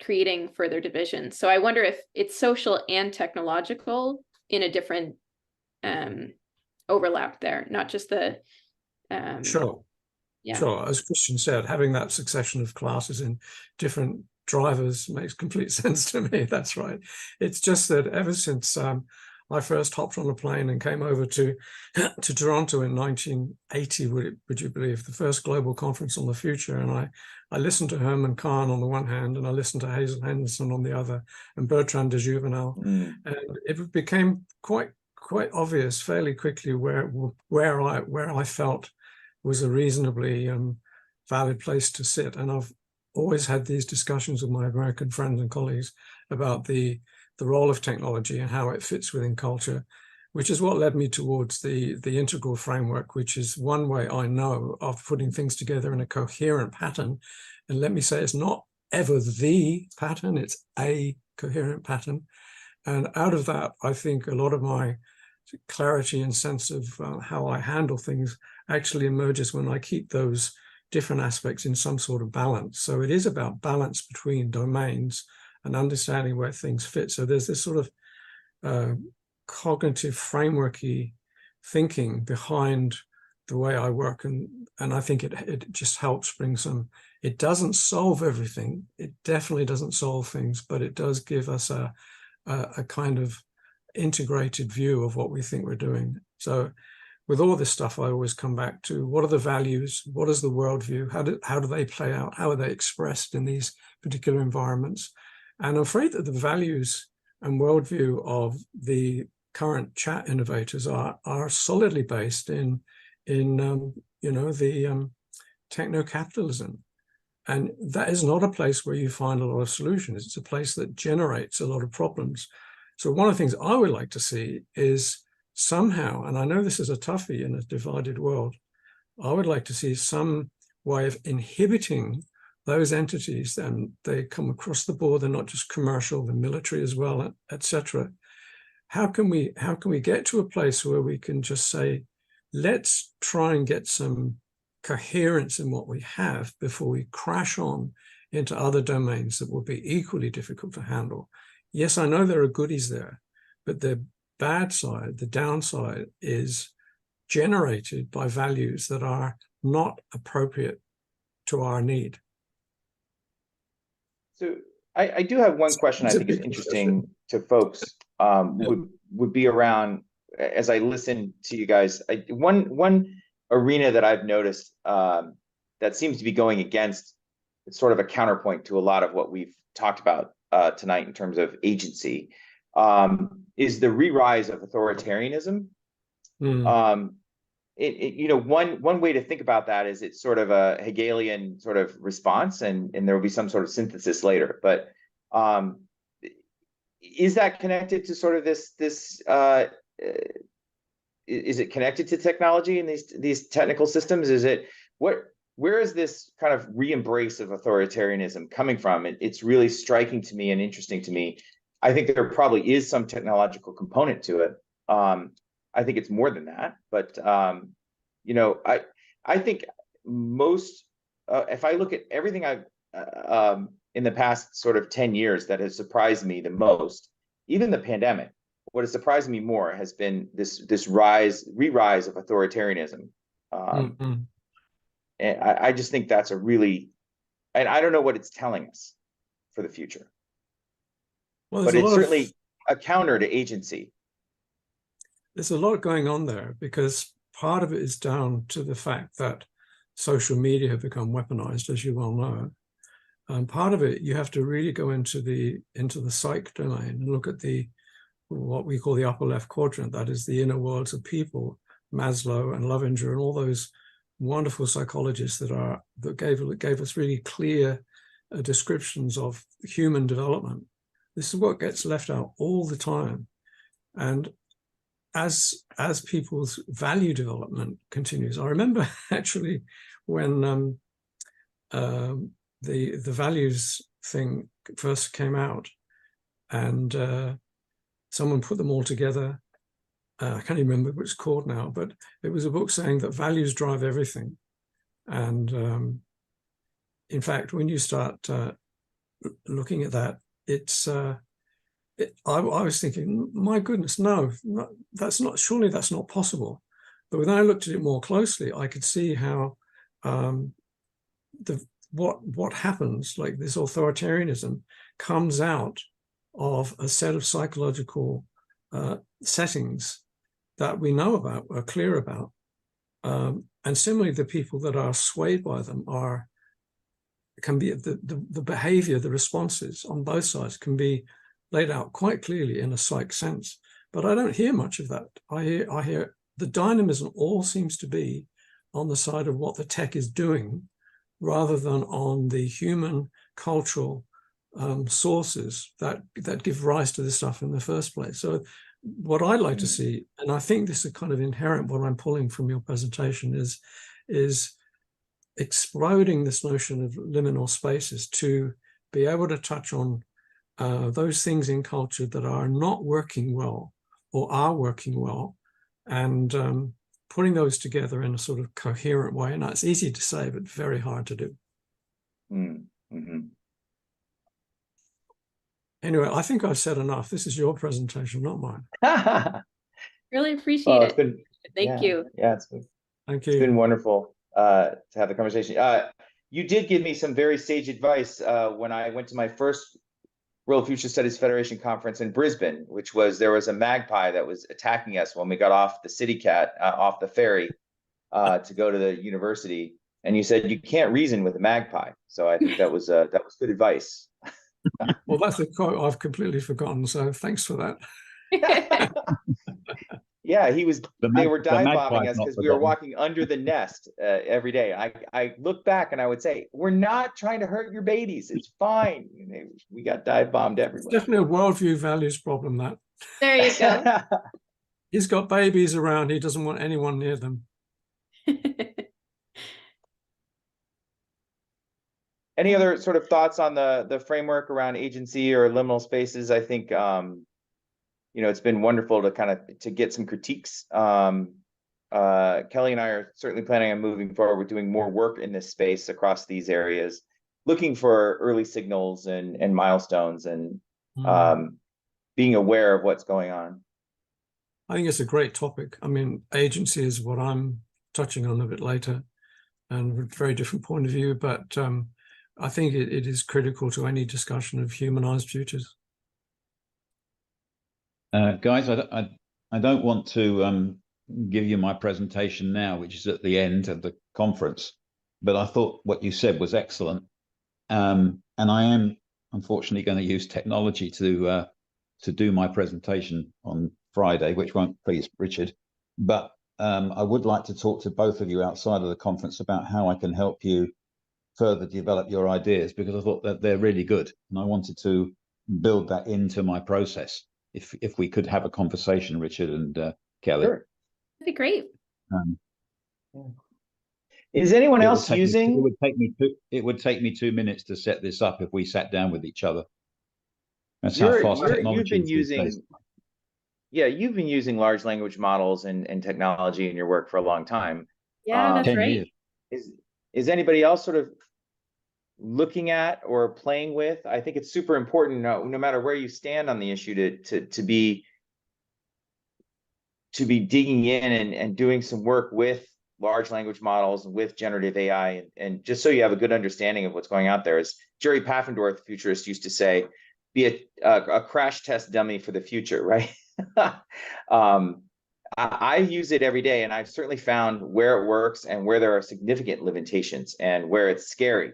creating further division. So I wonder if it's social and technological in a different overlap there, not just the Sure. Yeah. Sure, as Christian said, having that succession of classes in different drivers makes complete sense to me. That's right. It's just that ever since I first hopped on a plane and came over to Toronto in 1980, would you believe, the first global conference on the future, and I listened to Herman Kahn on the one hand, and I listened to Hazel Henderson on the other, and Bertrand de Juvenal, and it became quite obvious fairly quickly where I felt was a reasonably valid place to sit. And I've always had these discussions with my American friends and colleagues about the role of technology and how it fits within culture, which is what led me towards the integral framework, which is one way I know of putting things together in a coherent pattern. And let me say, it's not ever the pattern, it's a coherent pattern. And out of that, I think a lot of my clarity and sense of how I handle things actually emerges when I keep those different aspects in some sort of balance. So it is about balance between domains and understanding where things fit. So there's this sort of cognitive frameworky thinking behind the way I work, and I think it just helps bring some. It doesn't solve everything. It definitely doesn't solve things, but it does give us a kind of integrated view of what we think we're doing. So with all this stuff, I always come back to what are the values, what is the worldview, how do they play out, how are they expressed in these particular environments? And I'm afraid that the values and worldview of the current chat innovators are solidly based in the techno-capitalism. And that is not a place where you find a lot of solutions. It's a place that generates a lot of problems. So one of the things I would like to see is somehow, and I know this is a toughie in a divided world, I would like to see some way of inhibiting those entities, and they come across the board. They're not just commercial, the military as well, etc. How can we get to a place where we can just say, let's try and get some coherence in what we have before we crash on into other domains that will be equally difficult to handle? Yes, I know there are goodies there, but the bad side, the downside, is generated by values that are not appropriate to our need. So I do have one question I think is interesting to folks, would be around, as I listen to you guys, one arena that I've noticed that seems to be going against, it's sort of a counterpoint to a lot of what we've talked about tonight in terms of agency, is the re-rise of authoritarianism. One way to think about that is it's sort of a Hegelian sort of response, and there will be some sort of synthesis later. But is that connected to sort of this? Is it connected to technology and these technical systems? Where is this kind of re-embrace of authoritarianism coming from? It's really striking to me and interesting to me. I think there probably is some technological component to it. I think it's more than that, but I think most, if I look at everything I've in the past sort of 10 years that has surprised me the most, even the pandemic, what has surprised me more has been this re-rise of authoritarianism. And I just think that's a really, and I don't know what it's telling us for the future. Well, but it's certainly a counter to agency. There's a lot going on there, because part of it is down to the fact that social media have become weaponized, as you well know. Part of it, you have to really go into the psych domain and look at what we call the upper left quadrant. That is the inner worlds of people, Maslow and Lovinger and all those wonderful psychologists that gave us really clear descriptions of human development. This is what gets left out all the time. And as people's value development continues, I remember actually when the values thing first came out, and someone put them all together. I can't even remember what it's called now, but it was a book saying that values drive everything. And in fact, when you start looking at that, I was thinking, my goodness, no, surely that's not possible. But when I looked at it more closely, I could see how what happens, like this authoritarianism, comes out of a set of psychological settings that we know about, are clear about. And similarly, the people that are swayed by them can be the behavior, the responses on both sides can be laid out quite clearly in a psych sense. But I don't hear much of that. I hear the dynamism all seems to be on the side of what the tech is doing, rather than on the human cultural sources that give rise to this stuff in the first place. So what I'd like to see, and I think this is kind of inherent what I'm pulling from your presentation, is exploding this notion of liminal spaces to be able to touch on those things in culture that are not working well or are working well, and putting those together in a sort of coherent way. And it's easy to say, but very hard to do. Mm-hmm. Anyway, I think I've said enough. This is your presentation, not mine. Really appreciate It's it. been, Thank you. Yeah, Thank it's been you. wonderful to have the conversation. You did give me some very sage advice when I went to my first World Future Studies Federation conference in Brisbane, which was, there was a magpie that was attacking us when we got off the City Cat, off the ferry to go to the university. And you said you can't reason with a magpie. So I think that was good advice. Well, that's a quote I've completely forgotten. So thanks for that. Yeah, they were dive bombing us because we were forgotten. walking under the nest every day. I look back and I would say, we're not trying to hurt your babies. It's fine. We got dive bombed It's everywhere. definitely a worldview values problem, that. There you go. He's got babies around. He doesn't want anyone near them. Any other sort of thoughts on the framework around agency or liminal spaces? I think it's been wonderful to get some critiques. Kelly and I are certainly planning on moving forward with doing more work in this space across these areas, looking for early signals and milestones, and being aware of what's going on. I think it's a great topic. I mean, agency is what I'm touching on a bit later, and a very different point of view, but I think it is critical to any discussion of humanized futures. Guys, I don't want to give you my presentation now, which is at the end of the conference, but I thought what you said was excellent. And I am unfortunately going to use technology to do my presentation on Friday, which won't please Richard. But I would like to talk to both of you outside of the conference about how I can help you further develop your ideas, because I thought that they're really good, and I wanted to build that into my process. If we could have a conversation, Richard and Kelly. Sure. That'd be great. Is anyone else using? It would take me 2 minutes to set this up if we sat down with each other. That's how fast technology is these days. Yeah, you've been using large language models and technology in your work for a long time. Yeah, that's 10 right. years. Is anybody else sort of looking at or playing with? I think it's super important, no matter where you stand on the issue, to be digging in and doing some work with large language models and with generative AI, and just so you have a good understanding of what's going out there. As Jerry Paffendorf, futurist, used to say, be a crash test dummy for the future, right? I use it every day, and I've certainly found where it works and where there are significant limitations and where it's scary.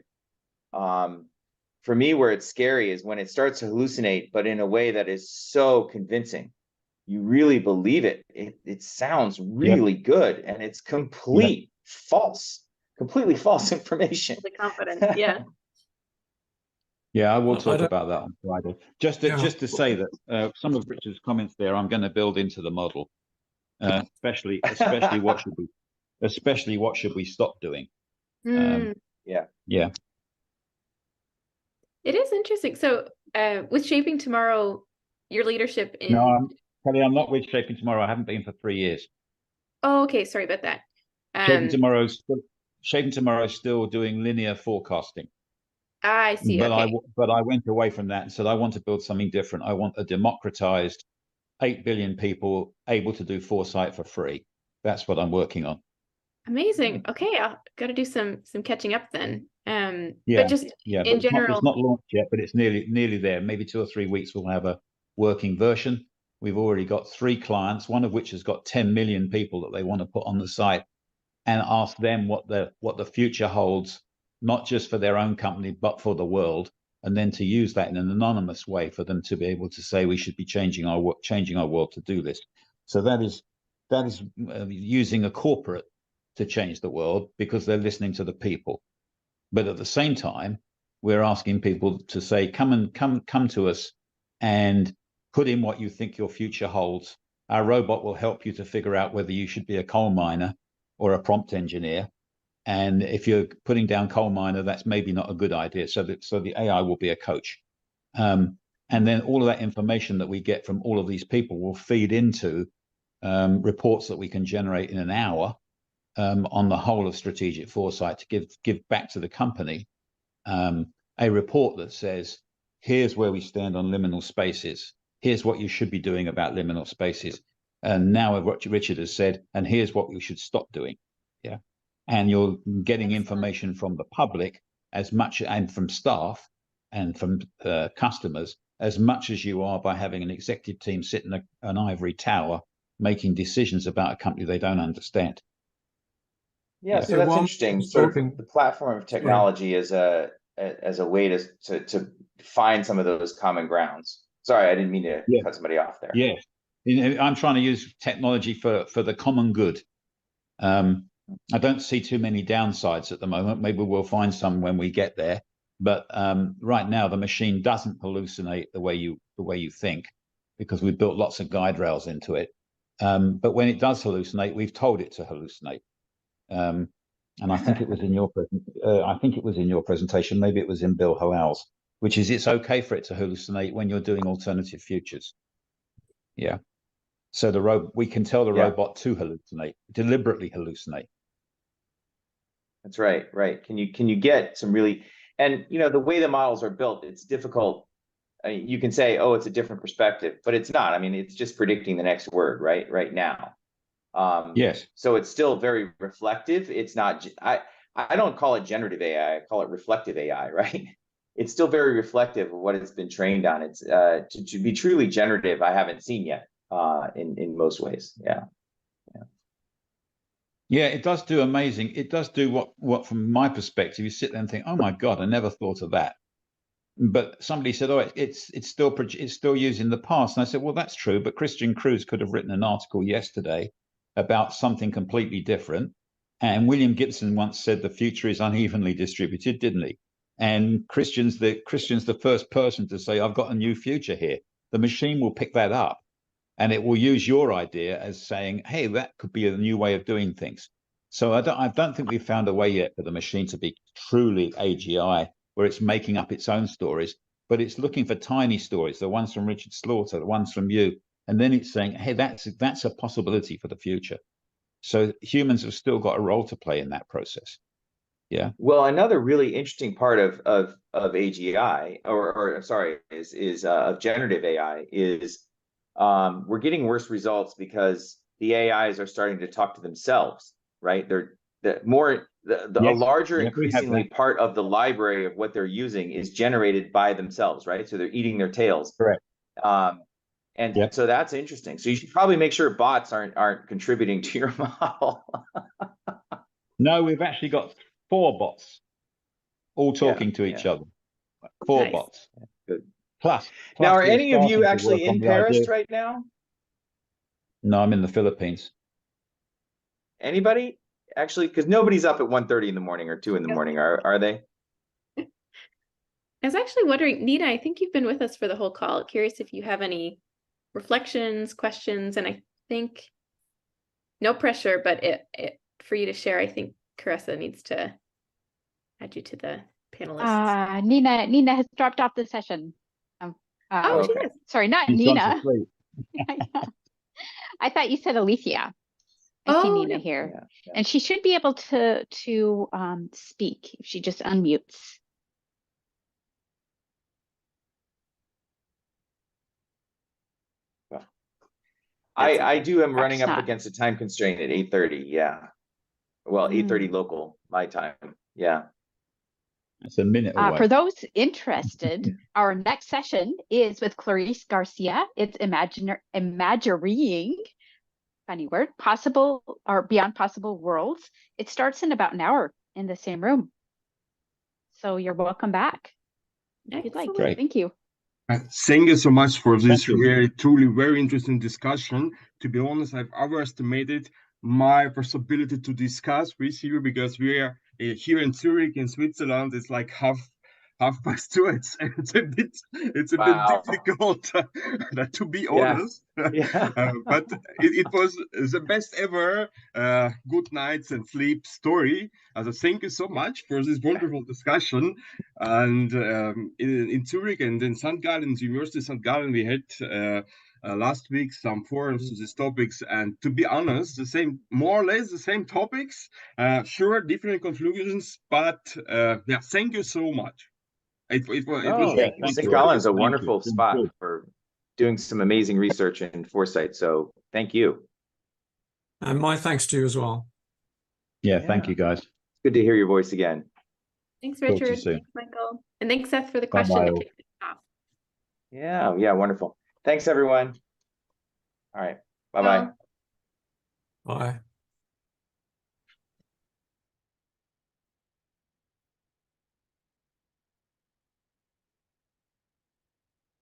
For me, where it's scary is when it starts to hallucinate, but in a way that is so convincing. You really believe it. It sounds really good, and it's completely false information. The confidence, yeah. Yeah, I will talk about that on Friday. Just to say that some of Richard's comments there, I'm going to build into the model, especially what should we stop doing. Yeah. It is interesting. So with Shaping Tomorrow, your leadership in... No, Kelly, I'm not with Shaping Tomorrow. I haven't been for 3 years. Oh, okay. Sorry about that. Shaping Tomorrow is still doing linear forecasting. I see. But okay. But I went away from that and said, I want to build something different. I want a democratized 8 billion people able to do foresight for free. That's what I'm working on. Amazing. Okay, I'll gotta do some catching up then. Yeah, But just yeah, but in general, it's not launched yet, but it's nearly there. Maybe 2 or 3 weeks we'll have a working version. We've already got 3 clients, one of which has got 10 million people that they want to put on the site, and ask them what the future holds, not just for their own company but for the world, and then to use that in an anonymous way for them to be able to say we should be changing our world to do this. So that is using a corporate to change the world because they're listening to the people. But at the same time, we're asking people to say, come to us and put in what you think your future holds. Our robot will help you to figure out whether you should be a coal miner or a prompt engineer. And if you're putting down coal miner, that's maybe not a good idea. So the AI will be a coach. And then all of that information that we get from all of these people will feed into reports that we can generate in an hour on the whole of strategic foresight to give back to the company a report that says, here's where we stand on liminal spaces. Here's what you should be doing about liminal spaces. And now what Richard has said, and here's what we should stop doing. Yeah. And you're getting information from the public as much, and from staff and from customers, as much as you are by having an executive team sit in an ivory tower making decisions about a company they don't understand. Yeah, so Yeah, that's while interesting. Mark's Sort of talking, the platform of technology as a way to find some of those common grounds. Sorry, I didn't mean to Yeah. cut somebody off there. Yeah, I'm trying to use technology for the common good. I don't see too many downsides at the moment. Maybe we'll find some when we get there. But right now, the machine doesn't hallucinate the way you think, because we've built lots of guide rails into it. But when it does hallucinate, we've told it to hallucinate. And I think it was in your presentation. Maybe it was in Bill Halal's, which is it's okay for it to hallucinate when you're doing alternative futures. Yeah. So we can tell the robot to hallucinate, deliberately hallucinate. That's right, right. Can you get some really, and the way the models are built, it's difficult. I mean, you can say, oh, it's a different perspective, but it's not. I mean, it's just predicting the next word right now. Yes. So it's still very reflective. It's not. I don't call it generative AI. I call it reflective AI. Right. It's still very reflective of what it's been trained on. It's to be truly generative. I haven't seen yet. In most ways. Yeah. Yeah, it does do amazing. It does do what from my perspective, you sit there and think, oh my God, I never thought of that. But somebody said, oh, it's still used in the past. And I said, well, that's true. But Christian Cruz could have written an article yesterday about something completely different. And William Gibson once said the future is unevenly distributed, didn't he? And Christian's the first person to say, I've got a new future here. The machine will pick that up. And it will use your idea as saying, hey, that could be a new way of doing things. So I don't think we've found a way yet for the machine to be truly AGI, where it's making up its own stories, but it's looking for tiny stories, the ones from Richard Slaughter, the ones from you. And then it's saying, hey, that's a possibility for the future. So humans have still got a role to play in that process. Yeah. Well, another really interesting part of AGI, or sorry, is of generative AI is we're getting worse results because the AIs are starting to talk to themselves, right? A larger, increasingly part of the library of what they're using is generated by themselves, right? So they're eating their tails. Correct. So that's interesting. So you should probably make sure bots aren't contributing to your model. No, we've actually got 4 bots all talking to each other. 4 bots. Good. Plus now, are any of you actually in Paris right now? No, I'm in the Philippines. Anybody? Actually, because nobody's up at 1:30 in the morning or 2 in the morning, are they? I was actually wondering, Nina, I think you've been with us for the whole call. Curious if you have any reflections, questions, and I think no pressure, but for you to share, I think Carissa needs to add you to the panelists. Nina has dropped off the session. She is. Sorry, not She's Nina. I thought you said Alicia. I see Nina here, and she should be able to speak if she just unmutes. I am running up against a time constraint at 8:30. Yeah. Well, 8:30 local, my time. Yeah. It's a minute away. For those interested, our next session is with Clarice Garcia. It's imagining, funny word, possible or beyond possible worlds. It starts in about an hour in the same room. So you're welcome back if you'd like. Excellent. Thank you. Thank you so much for this Thank you. very, truly very interesting discussion. To be honest, I've overestimated my possibility to discuss with you because we are here in Zurich, in Switzerland. It's like half past 2. It's a bit Wow. difficult to be Yeah. honest. Yeah. But it was the best ever good nights and sleep story. So thank you so much for this wonderful discussion. And in Zurich and in St. Gallen, the University of St. Gallen, we had last week some forums to these topics, and to be honest, more or less the same topics. Sure, different conclusions, but yeah, thank you so much. It was Yeah, thank St. you. Gallen's a Thank you. wonderful It's been spot good. for doing some amazing research and foresight. So thank you. And my thanks to you as well. Yeah, thank you, guys. Good to hear your voice again. Thanks, Talk to you Richard. soon. Thanks, Michael. And thanks, Seth, for the Bye-bye question to all. kick it off. Yeah, wonderful. Thanks, everyone. All right. Bye-bye. Bye.